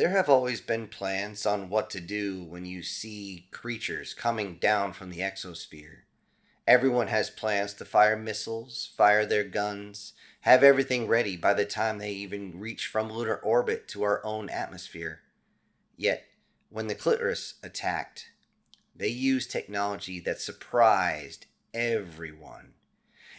There have always been plans on what to do when you see creatures coming down from the exosphere. Everyone has plans to fire missiles, fire their guns, have everything ready by the time they even reach from lunar orbit to our own atmosphere. Yet, when the Clitoris attacked, they used technology that surprised everyone.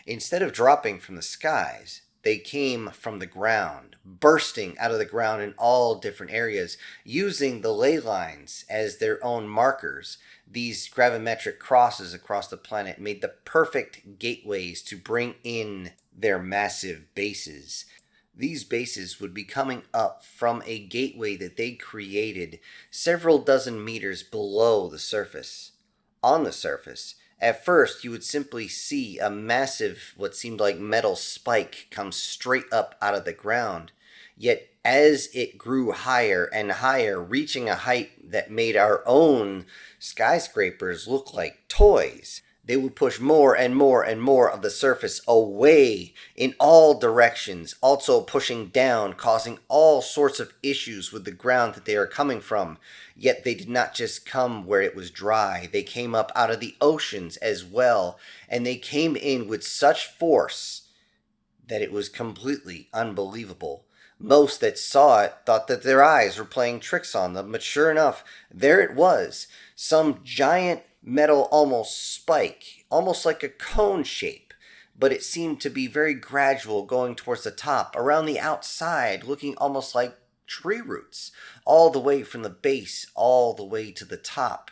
Instead of dropping from the skies, they came from the ground, bursting out of the ground in all different areas, using the ley lines as their own markers. These gravimetric crosses across the planet made the perfect gateways to bring in their massive bases. These bases would be coming up from a gateway that they created several dozen meters below the surface. On the surface, at first, you would simply see a massive, what seemed like metal spike come straight up out of the ground. Yet, as it grew higher and higher, reaching a height that made our own skyscrapers look like toys, they would push more and more and more of the surface away in all directions, also pushing down, causing all sorts of issues with the ground that they are coming from. Yet they did not just come where it was dry, they came up out of the oceans as well, and they came in with such force that it was completely unbelievable. Most that saw it thought that their eyes were playing tricks on them, but sure enough, there it was, some giant metal almost spike, almost like a cone shape, but it seemed to be very gradual going towards the top, around the outside, looking almost like tree roots, all the way from the base, all the way to the top.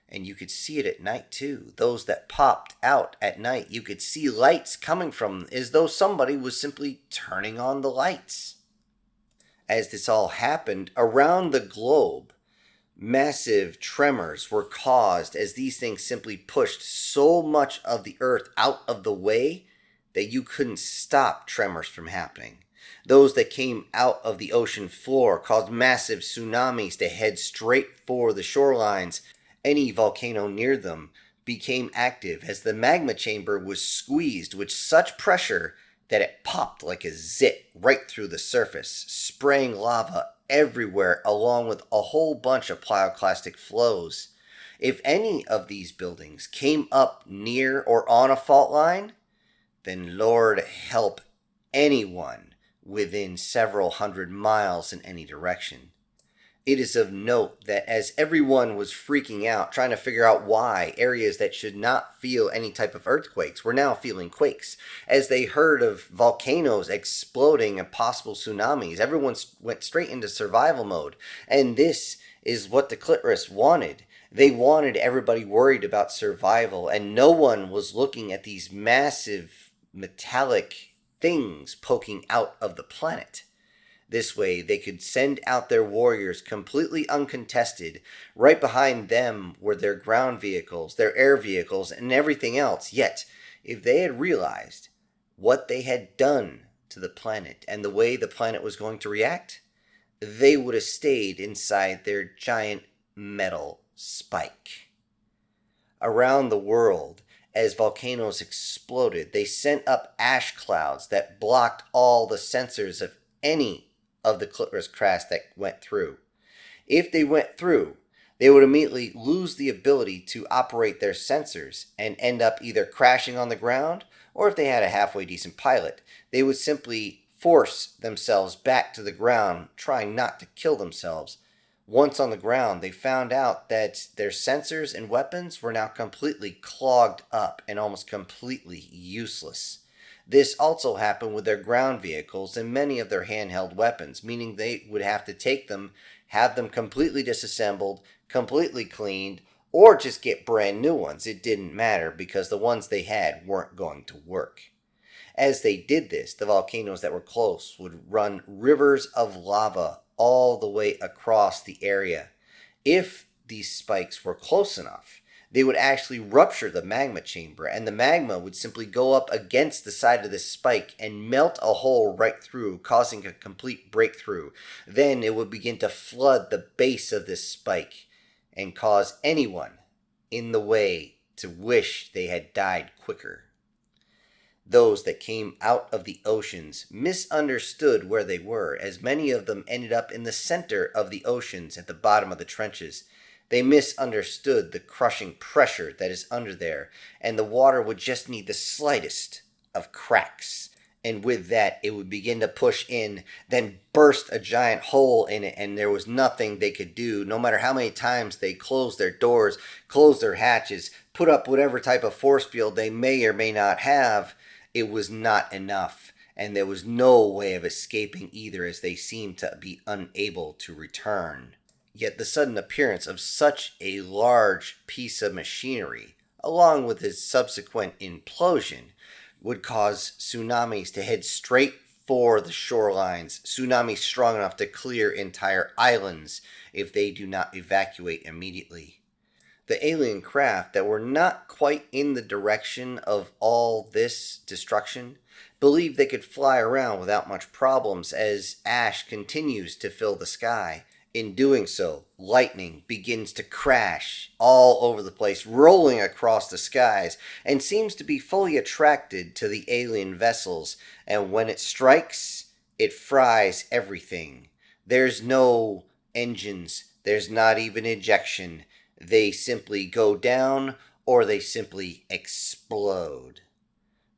And you could see it at night too. Those that popped out at night, you could see lights coming from them, as though somebody was simply turning on the lights. As this all happened, around the globe, massive tremors were caused as these things simply pushed so much of the earth out of the way that you couldn't stop tremors from happening. Those that came out of the ocean floor caused massive tsunamis to head straight for the shorelines. Any volcano near them became active as the magma chamber was squeezed with such pressure that it popped like a zit right through the surface, spraying lava everywhere along with a whole bunch of pyroclastic flows. If any of these buildings came up near or on a fault line, then Lord help anyone within several hundred miles in any direction. It is of note that as everyone was freaking out, trying to figure out why areas that should not feel any type of earthquakes were now feeling quakes, as they heard of volcanoes exploding and possible tsunamis, everyone went straight into survival mode. And this is what the Clitoris wanted. They wanted everybody worried about survival, and no one was looking at these massive metallic things poking out of the planet. This way, they could send out their warriors completely uncontested. Right behind them were their ground vehicles, their air vehicles, and everything else. Yet, if they had realized what they had done to the planet and the way the planet was going to react, they would have stayed inside their giant metal spike. Around the world, as volcanoes exploded, they sent up ash clouds that blocked all the sensors of any of the Clitoris craft that went through. If they went through, they would immediately lose the ability to operate their sensors and end up either crashing on the ground, or if they had a halfway decent pilot, they would simply force themselves back to the ground, trying not to kill themselves. Once on the ground, they found out that their sensors and weapons were now completely clogged up and almost completely useless. This also happened with their ground vehicles and many of their handheld weapons, meaning they would have to take them, have them completely disassembled, completely cleaned, or just get brand new ones. It didn't matter because the ones they had weren't going to work. As they did this, the volcanoes that were close would run rivers of lava all the way across the area. If these spikes were close enough, they would actually rupture the magma chamber, and the magma would simply go up against the side of this spike and melt a hole right through, causing a complete breakthrough. Then it would begin to flood the base of this spike and cause anyone in the way to wish they had died quicker. Those that came out of the oceans misunderstood where they were, as many of them ended up in the center of the oceans at the bottom of the trenches. They misunderstood the crushing pressure that is under there, and the water would just need the slightest of cracks. And with that, it would begin to push in, then burst a giant hole in it, and there was nothing they could do. No matter how many times they closed their doors, closed their hatches, put up whatever type of force field they may or may not have, it was not enough. And there was no way of escaping either, as they seemed to be unable to return. Yet the sudden appearance of such a large piece of machinery, along with its subsequent implosion, would cause tsunamis to head straight for the shorelines, tsunamis strong enough to clear entire islands if they do not evacuate immediately. The alien craft that were not quite in the direction of all this destruction believed they could fly around without much problems as ash continues to fill the sky. In doing so, lightning begins to crash all over the place, rolling across the skies, and seems to be fully attracted to the alien vessels. And when it strikes, it fries everything. There's no engines, there's not even ejection. They simply go down, or they simply explode.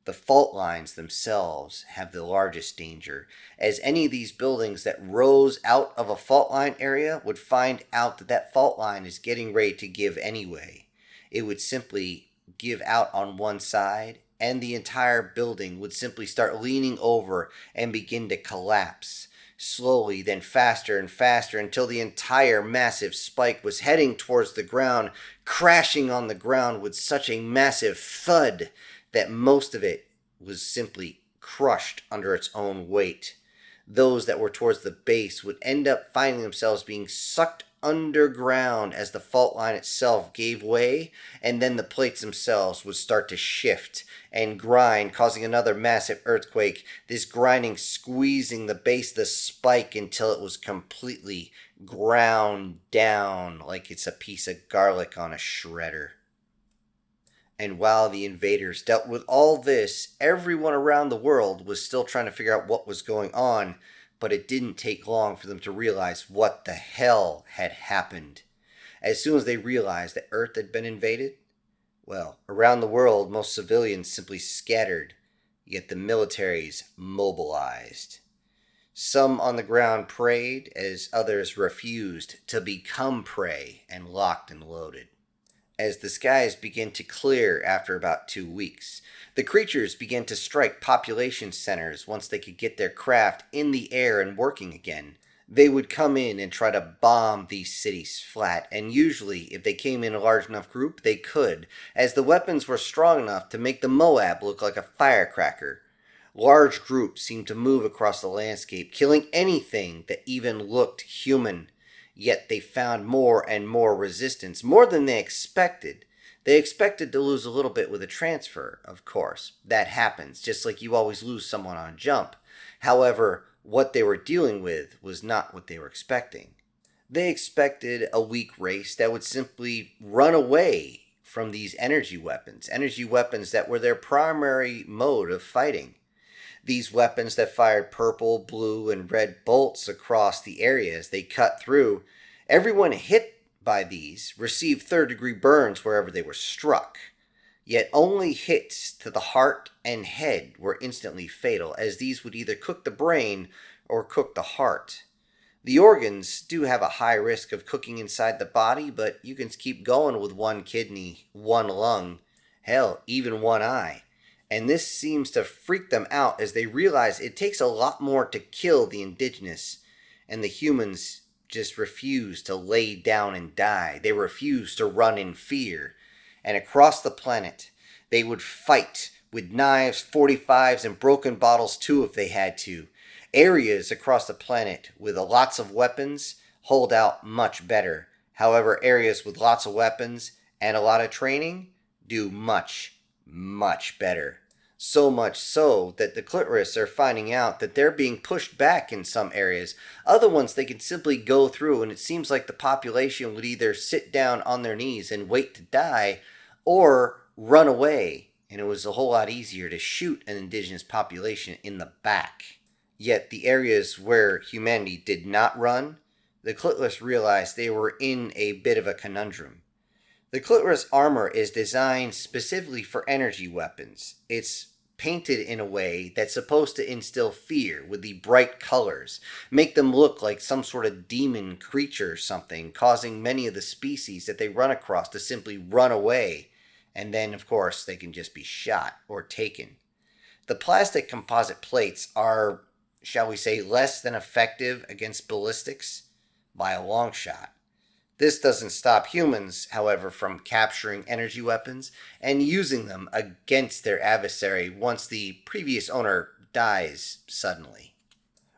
The fault lines themselves have the largest danger, as any of these buildings that rose out of a fault line area would find out that that fault line is getting ready to give anyway. It would simply give out on one side, and the entire building would simply start leaning over and begin to collapse. Slowly, then faster and faster, until the entire massive spike was heading towards the ground, crashing on the ground with such a massive thud that most of it was simply crushed under its own weight. Those that were towards the base would end up finding themselves being sucked underground as the fault line itself gave way, and then the plates themselves would start to shift and grind, causing another massive earthquake, this grinding squeezing the base of the spike until it was completely ground down like it's a piece of garlic on a shredder. And while the invaders dealt with all this, everyone around the world was still trying to figure out what was going on, but it didn't take long for them to realize what the hell had happened. As soon as they realized that Earth had been invaded, well, around the world, most civilians simply scattered, yet the militaries mobilized. Some on the ground prayed, as others refused to become prey and locked and loaded. As the skies began to clear after about 2 weeks, the creatures began to strike population centers once they could get their craft in the air and working again. They would come in and try to bomb these cities flat, and usually, if they came in a large enough group, they could, as the weapons were strong enough to make the Moab look like a firecracker. Large groups seemed to move across the landscape, killing anything that even looked human. Yet they found more and more resistance, more than they expected. They expected to lose a little bit with a transfer, of course. That happens, just like you always lose someone on a jump. However, what they were dealing with was not what they were expecting. They expected a weak race that would simply run away from these energy weapons that were their primary mode of fighting. These weapons that fired purple, blue, and red bolts across the areas they cut through, everyone hit by these received third-degree burns wherever they were struck. Yet only hits to the heart and head were instantly fatal, as these would either cook the brain or cook the heart. The organs do have a high risk of cooking inside the body, but you can keep going with one kidney, one lung, hell, even one eye. And this seems to freak them out as they realize it takes a lot more to kill the indigenous, and the humans just refuse to lay down and die. They refuse to run in fear. And across the planet, they would fight with knives, 45s, and broken bottles too if they had to. Areas across the planet with lots of weapons hold out much better. However, areas with lots of weapons and a lot of training do much better. So much so that the clitorists are finding out that they're being pushed back in some areas. Other ones they can simply go through, and it seems like the population would either sit down on their knees and wait to die or run away and it was a whole lot easier to shoot an indigenous population in the back. Yet the areas where humanity did not run, the Clitless realized they were in a bit of a conundrum. The Clitoris armor is designed specifically for energy weapons. It's painted in a way that's supposed to instill fear with the bright colors, make them look like some sort of demon creature or something, causing many of the species that they run across to simply run away, and then, of course, they can just be shot or taken. The plastic composite plates are, shall we say, less than effective against ballistics by a long shot. This doesn't stop humans, however, from capturing energy weapons and using them against their adversary once the previous owner dies suddenly.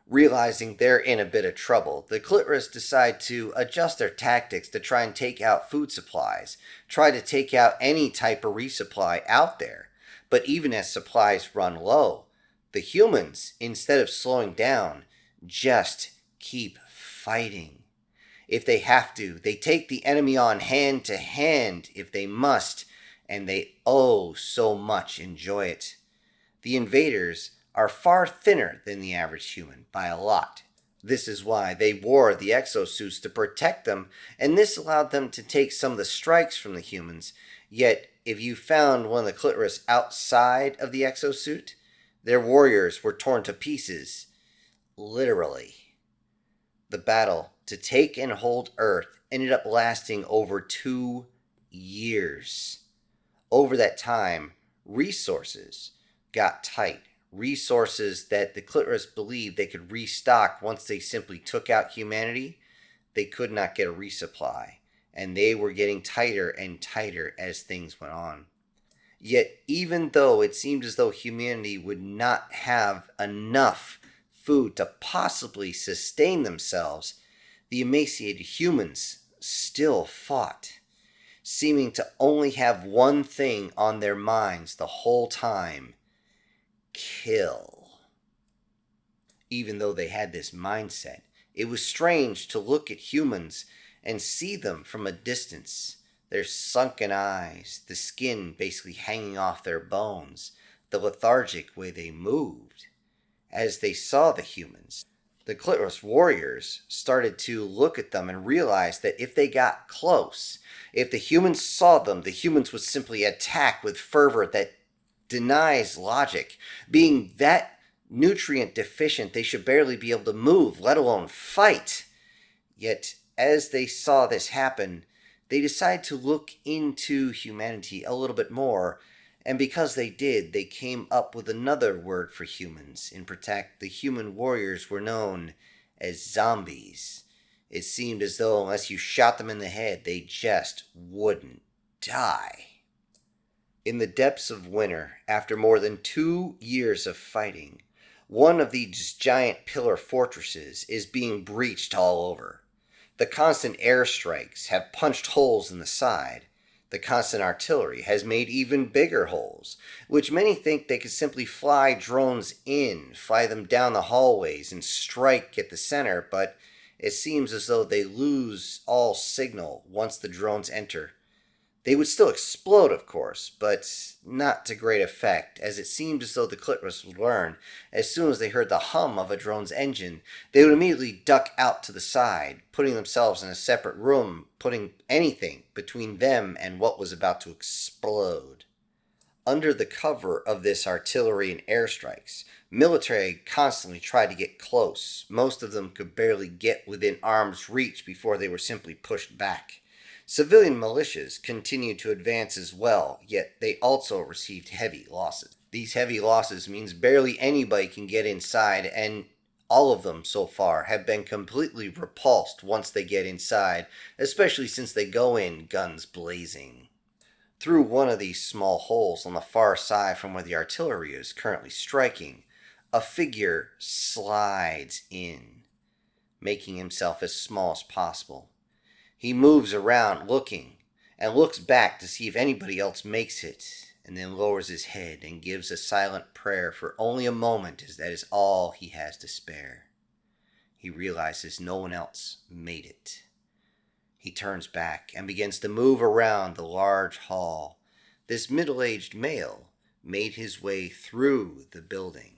Realizing they're in a bit of trouble, the Clitoris decide to adjust their tactics to try and take out food supplies, try to take out any type of resupply out there. But even as supplies run low, the humans, instead of slowing down, just keep fighting. If they have to, they take the enemy on hand to hand if they must, and they oh so much enjoy it. The invaders are far thinner than the average human, by a lot. This is why they wore the exosuits to protect them, and this allowed them to take some of the strikes from the humans. Yet, if you found one of the Clitoris outside of the exosuit, their warriors were torn to pieces. Literally. The battle to take and hold Earth ended up lasting over 2 years. Over that time, resources got tight. Resources that the Clitoris believed they could restock once they simply took out humanity, they could not get a resupply. And they were getting tighter and tighter as things went on. Yet, even though it seemed as though humanity would not have enough food to possibly sustain themselves, the emaciated humans still fought, seeming to only have one thing on their minds the whole time: kill. Even though they had this mindset, it was strange to look at humans and see them from a distance. Their sunken eyes, the skin basically hanging off their bones, the lethargic way they moved. As they saw the humans, the Clitoris warriors started to look at them and realize that if they got close, if the humans saw them, the humans would simply attack with fervor that denies logic. Being that nutrient deficient, they should barely be able to move, let alone fight. Yet, as they saw this happen, they decided to look into humanity a little bit more. And because they did, they came up with another word for humans. In Protracted, the human warriors were known as zombies. It seemed as though unless you shot them in the head, they just wouldn't die. In the depths of winter, after more than 2 years of fighting, one of these giant pillar fortresses is being breached all over. The constant airstrikes have punched holes in the side. The constant artillery has made even bigger holes, which many think they could simply fly drones in, fly them down the hallways, and strike at the center, but it seems as though they lose all signal once the drones enter. They would still explode, of course, but not to great effect, as it seemed as though the Clitoris would learn, as soon as they heard the hum of a drone's engine, they would immediately duck out to the side, putting themselves in a separate room, putting anything between them and what was about to explode. Under the cover of this artillery and airstrikes, military constantly tried to get close. Most of them could barely get within arm's reach before they were simply pushed back. Civilian militias continued to advance as well, yet they also received heavy losses. These heavy losses means barely anybody can get inside, and all of them so far have been completely repulsed once they get inside, especially since they go in guns blazing. Through one of these small holes on the far side from where the artillery is currently striking, a figure slides in, making himself as small as possible. He moves around looking, and looks back to see if anybody else makes it, and then lowers his head and gives a silent prayer for only a moment, as that is all he has to spare. He realizes no one else made it. He turns back and begins to move around the large hall. This middle-aged male made his way through the building.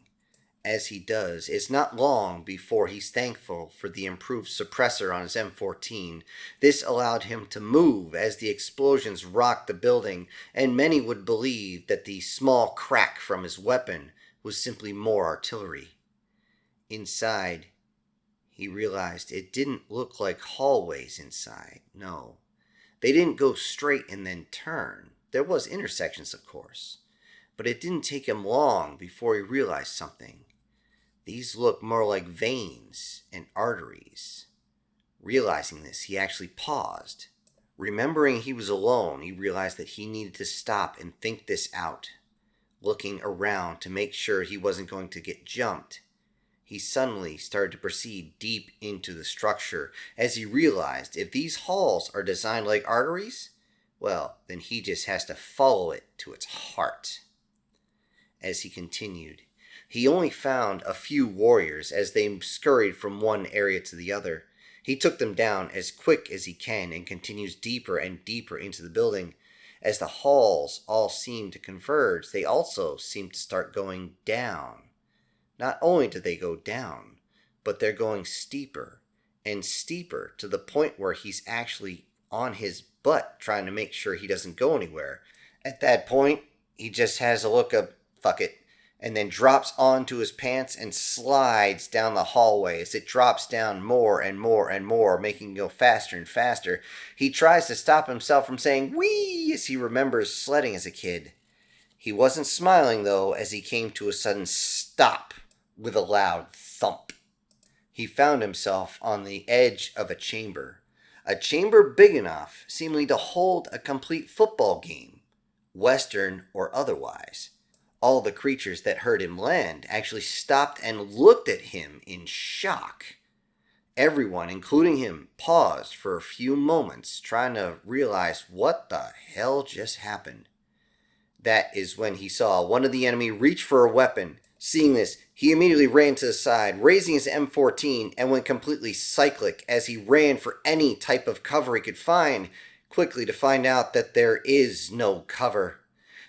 As he does, it's not long before he's thankful for the improved suppressor on his M14. This allowed him to move as the explosions rocked the building, and many would believe that the small crack from his weapon was simply more artillery. Inside, he realized it didn't look like hallways inside. No, they didn't go straight and then turn. There was intersections, of course, but it didn't take him long before he realized something. These looked more like veins and arteries. Realizing this, he actually paused. Remembering he was alone, he realized that he needed to stop and think this out. Looking around to make sure he wasn't going to get jumped, he suddenly started to proceed deep into the structure as he realized if these halls are designed like arteries, well, then he just has to follow it to its heart. As he continued, he only found a few warriors as they scurried from one area to the other. He took them down as quick as he can and continues deeper and deeper into the building. As the halls all seem to converge, they also seem to start going down. Not only do they go down, but they're going steeper and steeper to the point where he's actually on his butt trying to make sure he doesn't go anywhere. At that point, he just has a look of, fuck it, and then drops onto his pants and slides down the hallway. As it drops down more and more and more, making it go faster and faster. He tries to stop himself from saying whee as he remembers sledding as a kid. He wasn't smiling, though, as he came to a sudden stop with a loud thump. He found himself on the edge of a chamber big enough seemingly to hold a complete football game, Western or otherwise. All the creatures that heard him land actually stopped and looked at him in shock. Everyone, including him, paused for a few moments, trying to realize what the hell just happened. That is when he saw one of the enemy reach for a weapon. Seeing this, he immediately ran to the side, raising his M14, and went completely cyclic as he ran for any type of cover he could find, quickly to find out that there is no cover.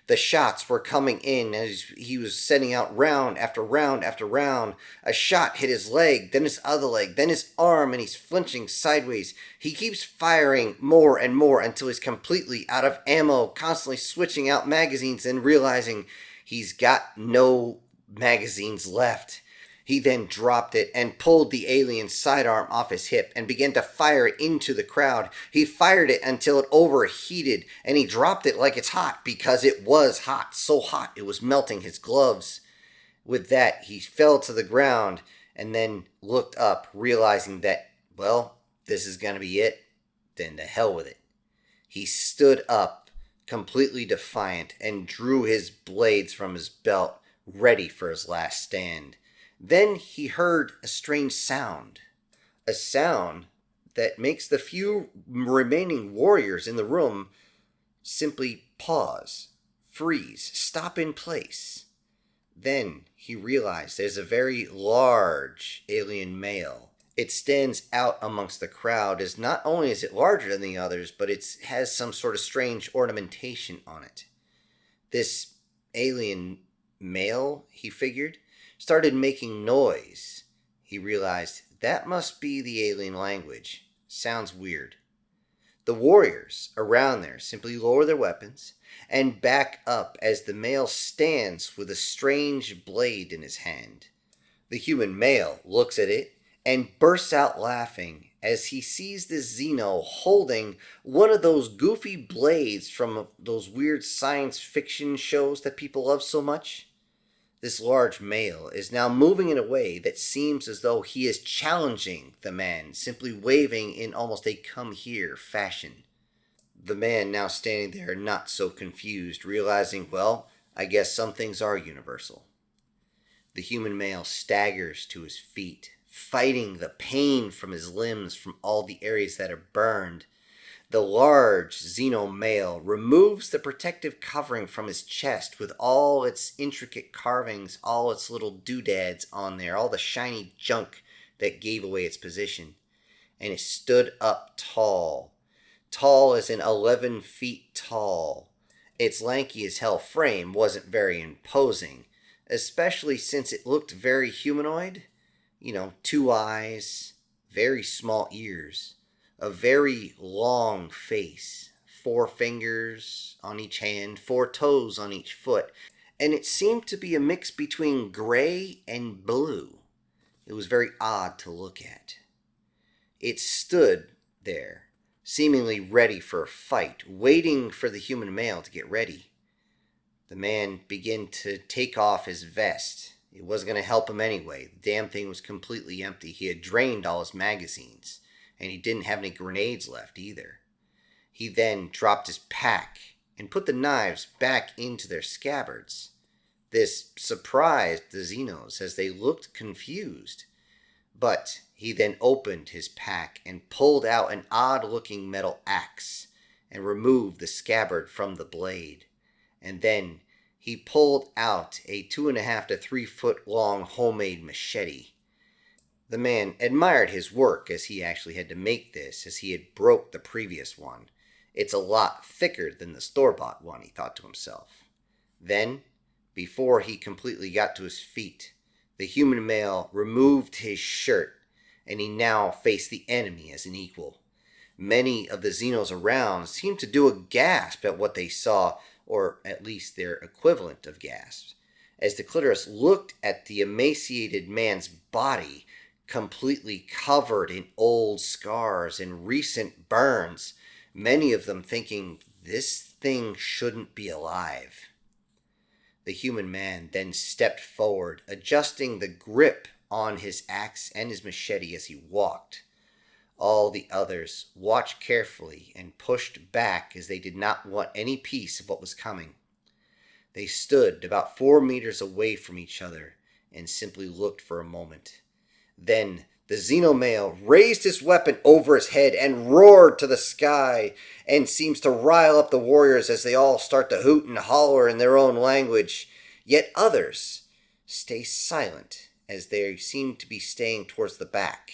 The shots were coming in as he was sending out round after round after round. A shot hit his leg, then his other leg, then his arm, and he's flinching sideways. He keeps firing more and more until he's completely out of ammo, constantly switching out magazines and realizing he's got no magazines left. He then dropped it and pulled the alien's sidearm off his hip and began to fire it into the crowd. He fired it until it overheated, and he dropped it like it's hot because it was hot, so hot it was melting his gloves. With that, he fell to the ground and then looked up, realizing that, well, this is going to be it. Then to hell with it. He stood up, completely defiant, and drew his blades from his belt, ready for his last stand. Then he heard a strange sound. A sound that makes the few remaining warriors in the room simply pause, freeze, stop in place. Then he realized there's a very large alien male. It stands out amongst the crowd as not only is it larger than the others, but it has some sort of strange ornamentation on it. This alien male, he figured, started making noise. He realized that must be the alien language. Sounds weird. The warriors around there simply lower their weapons and back up as the male stands with a strange blade in his hand. The human male looks at it and bursts out laughing as he sees this Xeno holding one of those goofy blades from those weird science fiction shows that people love so much. This large male is now moving in a way that seems as though he is challenging the man, simply waving in almost a come here fashion. The man now standing there not so confused, realizing, well, I guess some things are universal. The human male staggers to his feet, fighting the pain from his limbs from all the areas that are burned. The large Xeno male removes the protective covering from his chest with all its intricate carvings, all its little doodads on there, all the shiny junk that gave away its position. And it stood up tall. Tall as in 11 feet tall. Its lanky as hell frame wasn't very imposing, especially since it looked very humanoid. 2 eyes, very small ears, a very long face, 4 fingers on each hand, 4 toes on each foot, and it seemed to be a mix between gray and blue. It was very odd to look at. It stood there, seemingly ready for a fight, waiting for the human male to get ready. The man began to take off his vest. It wasn't going to help him anyway. The damn thing was completely empty. He had drained all his magazines, and he didn't have any grenades left either. He then dropped his pack and put the knives back into their scabbards. This surprised the Xenos as they looked confused. But he then opened his pack and pulled out an odd-looking metal axe and removed the scabbard from the blade. And then he pulled out a 2.5 to 3 foot long homemade machete. The man admired his work, as he actually had to make this, as he had broke the previous one. It's a lot thicker than the store-bought one, he thought to himself. Then, before he completely got to his feet, the human male removed his shirt, and he now faced the enemy as an equal. Many of the Xenos around seemed to do a gasp at what they saw, or at least their equivalent of gasps, as the Clitoris looked at the emaciated man's body, completely covered in old scars and recent burns, many of them thinking, this thing shouldn't be alive. The human man then stepped forward, adjusting the grip on his axe and his machete as he walked. All the others watched carefully and pushed back as they did not want any piece of what was coming. They stood about 4 meters away from each other and simply looked for a moment. Then the xenomale raised his weapon over his head and roared to the sky, and seems to rile up the warriors as they all start to hoot and holler in their own language. Yet others stay silent as they seem to be staying towards the back.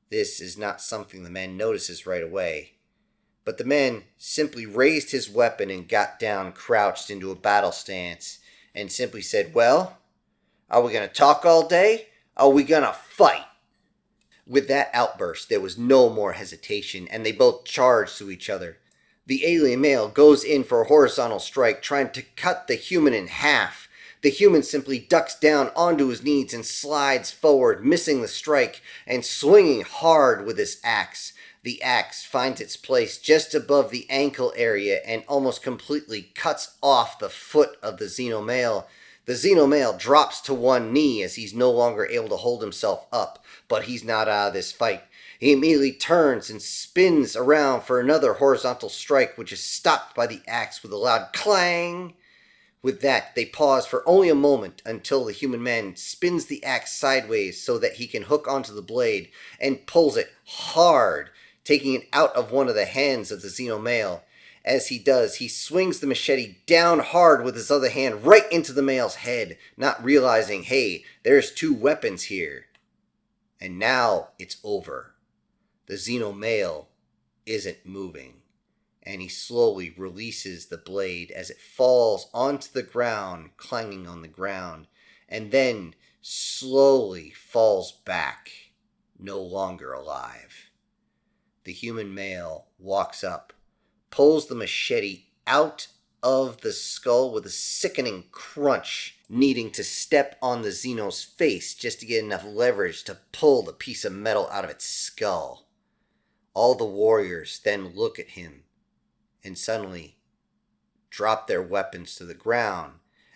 This is not something the man notices right away, but the man simply raised his weapon and got down, crouched into a battle stance, and simply said, "Well, are we going to talk all day? Are we going to fight?" With that outburst, there was no more hesitation, and they both charged to each other. The alien male goes in for a horizontal strike, trying to cut the human in half. The human simply ducks down onto his knees and slides forward, missing the strike and swinging hard with his axe. The axe finds its place just above the ankle area and almost completely cuts off the foot of the xenomale. The xenomale drops to one knee as he's no longer able to hold himself up, but he's not out of this fight. He immediately turns and spins around for another horizontal strike, which is stopped by the axe with a loud clang. With that, they pause for only a moment until the human man spins the axe sideways so that he can hook onto the blade and pulls it hard, taking it out of one of the hands of the xenomale. As he does, he swings the machete down hard with his other hand right into the male's head, not realizing, hey, there's 2 weapons here. And now it's over. The xenomale isn't moving, and he slowly releases the blade as it falls onto the ground, clanging on the ground, and then slowly falls back, no longer alive. The human male walks up, pulls the machete out of the skull with a sickening crunch, needing to step on the Xeno's face just to get enough leverage to pull the piece of metal out of its skull. All the warriors then look at him and suddenly drop their weapons to the ground,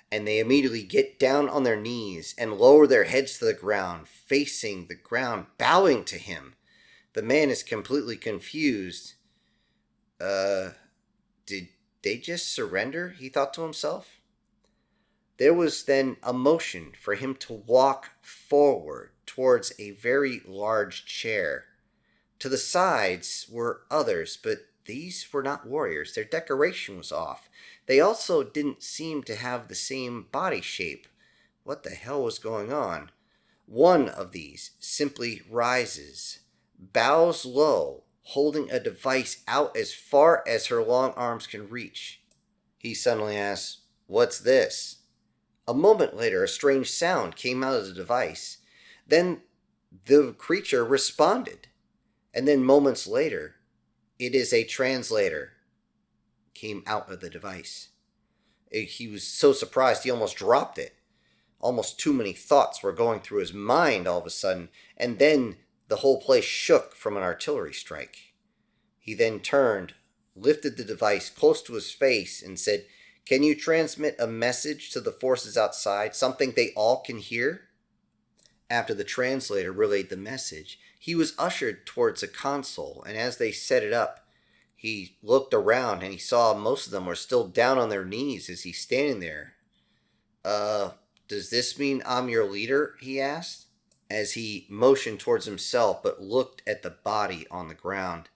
and they immediately get down on their knees and lower their heads to the ground, facing the ground, bowing to him. The man is completely confused. Did they just surrender? He thought to himself. There was then a motion for him to walk forward towards a very large chair. To the sides were others, but these were not warriors. Their decoration was off. They also didn't seem to have the same body shape. What the hell was going on? One of these simply rises, bows low, holding a device out as far as her long arms can reach. He suddenly asked, "What's this?" A moment later, a strange sound came out of the device. Then the creature responded. And then moments later, "It is a translator," came out of the device. He was so surprised he almost dropped it. Almost too many thoughts were going through his mind all of a sudden, and then the whole place shook from an artillery strike. He then turned, lifted the device close to his face, and said, "Can you transmit a message to the forces outside, something they all can hear?" After the translator relayed the message, he was ushered towards a console, and as they set it up, he looked around and he saw most of them were still down on their knees as he's standing there. Does this mean I'm your leader?" he asked, as he motioned towards himself but looked at the body on the ground.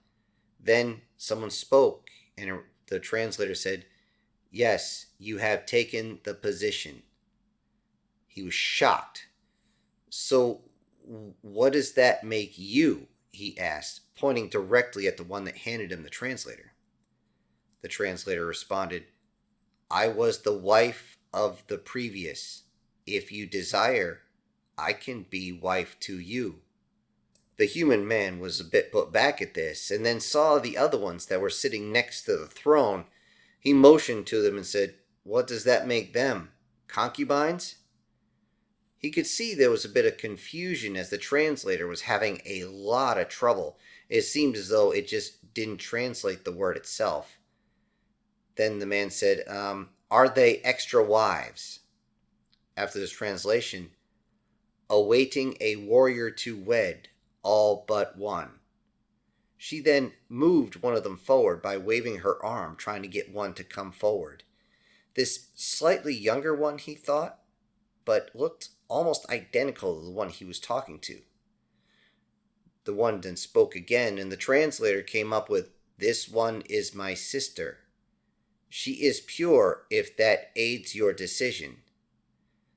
Then someone spoke, and the translator said, "Yes, you have taken the position." He was shocked. "So, what does that make you?" he asked, pointing directly at the one that handed him the translator. The translator responded, "I was the wife of the previous. If you desire, I can be wife to you." The human man was a bit put back at this, and then saw the other ones that were sitting next to the throne. He motioned to them and said, "What does that make them? Concubines?" He could see there was a bit of confusion as the translator was having a lot of trouble. It seemed as though it just didn't translate the word itself. Then the man said, "Are they extra wives?" After this translation, "Awaiting a warrior to wed, all but one." She then moved one of them forward by waving her arm, trying to get one to come forward. This slightly younger one, he thought, but looked almost identical to the one he was talking to. The one then spoke again, and the translator came up with, "This one is my sister. She is pure if that aids your decision."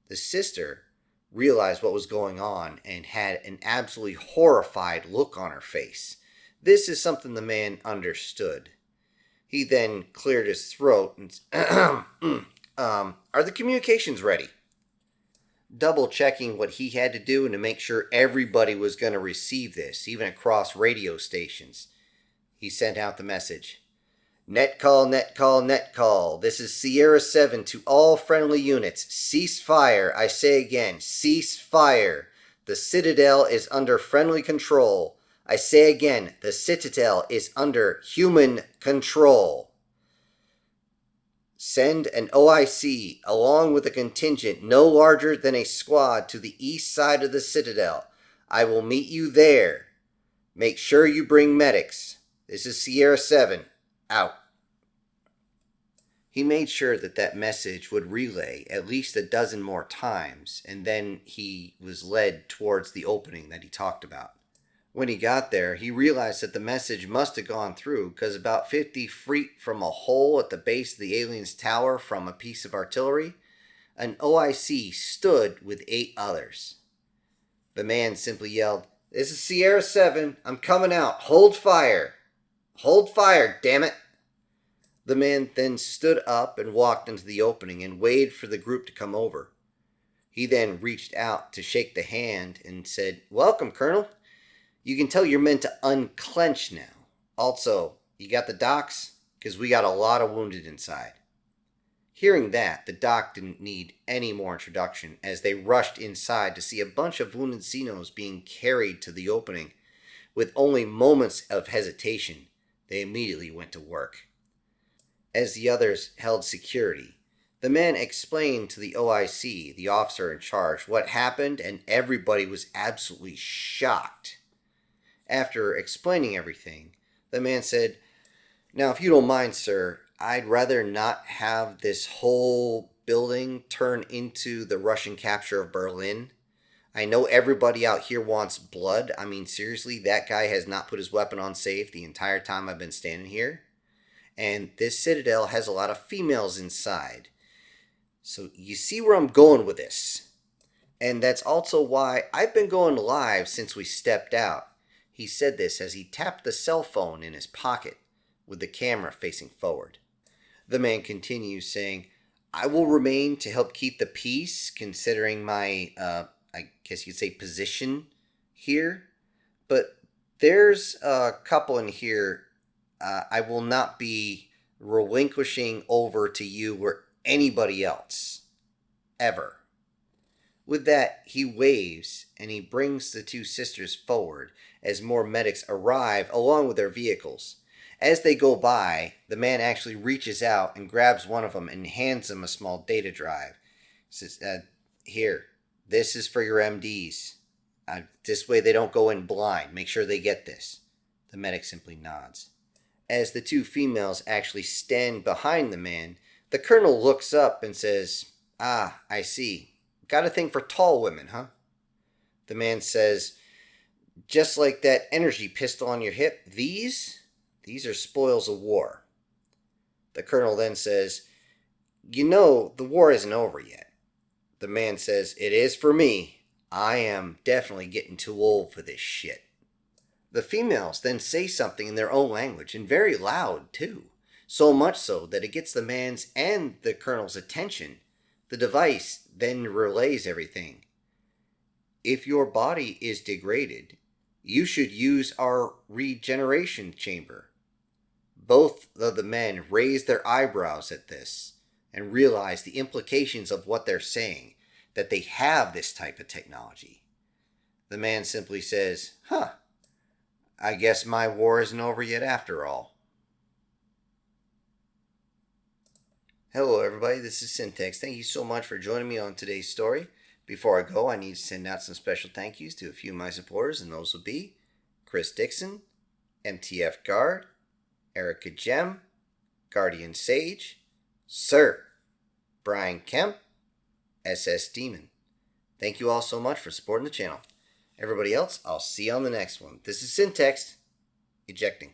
The sister realized what was going on and had an absolutely horrified look on her face. This is something the man understood. He then cleared his throat and "Are the communications ready?" Double checking what he had to do and to make sure everybody was going to receive this, even across radio stations. He sent out the message. "Net call, net call, net call. This is Sierra 7 to all friendly units. Cease fire. I say again, cease fire. The citadel is under friendly control. I say again, the citadel is under human control. Send an OIC along with a contingent no larger than a squad to the east side of the citadel. I will meet you there. Make sure you bring medics. This is Sierra 7. Out." He made sure that message would relay at least a dozen more times, and then he was led towards the opening that he talked about. When he got there, he realized that the message must have gone through because about 50 feet from a hole at the base of the alien's tower from a piece of artillery, an OIC stood with 8 others. The man simply yelled, "This is Sierra 7. I'm coming out. Hold fire. Hold fire, damn it." The man then stood up and walked into the opening and waited for the group to come over. He then reached out to shake the hand and said, "Welcome, Colonel. You can tell you're meant to unclench now. Also, you got the docs? Because we got a lot of wounded inside." Hearing that, the doc didn't need any more introduction as they rushed inside to see a bunch of wounded Xenos being carried to the opening. With only moments of hesitation, they immediately went to work. As the others held security, the man explained to the OIC, the officer in charge, what happened, and everybody was absolutely shocked. After explaining everything, the man said, "Now, if you don't mind, sir, I'd rather not have this whole building turn into the Russian capture of Berlin. I know everybody out here wants blood. I mean, seriously, that guy has not put his weapon on safe the entire time I've been standing here. And this citadel has a lot of females inside. So you see where I'm going with this. And that's also why I've been going live since we stepped out." He said this as he tapped the cell phone in his pocket with the camera facing forward. The man continues, saying, I will remain to help keep the peace, considering my, I guess you'd say, position here. But there's a couple in here I will not be relinquishing over to you or anybody else. Ever. With that, he waves and he brings the two sisters forward as more medics arrive along with their vehicles. As they go by, the man actually reaches out and grabs one of them and hands them a small data drive. He says, Here, this is for your MDs. This way they don't go in blind. Make sure they get this. The medic simply nods. As the two females actually stand behind the man, the colonel looks up and says, I see. Got a thing for tall women, huh? The man says, just like that energy pistol on your hip, these are spoils of war. The colonel then says, you know, the war isn't over yet. The man says, it is for me. I am definitely getting too old for this shit. The females then say something in their own language, and very loud, too. So much so that it gets the man's and the colonel's attention. The device then relays everything. If your body is degraded, you should use our regeneration chamber. Both of the men raise their eyebrows at this and realize the implications of what they're saying, that they have this type of technology. The man simply says, I guess my war isn't over yet after all. Hello everybody, this is Syntax. Thank you so much for joining me on today's story. Before I go, I need to send out some special thank yous to a few of my supporters, and those will be Chris Dixon, MTF Guard, Erica Gem, Guardian Sage, Sir, Brian Kemp, SS Demon. Thank you all so much for supporting the channel. Everybody else, I'll see you on the next one. This is Syntax, ejecting.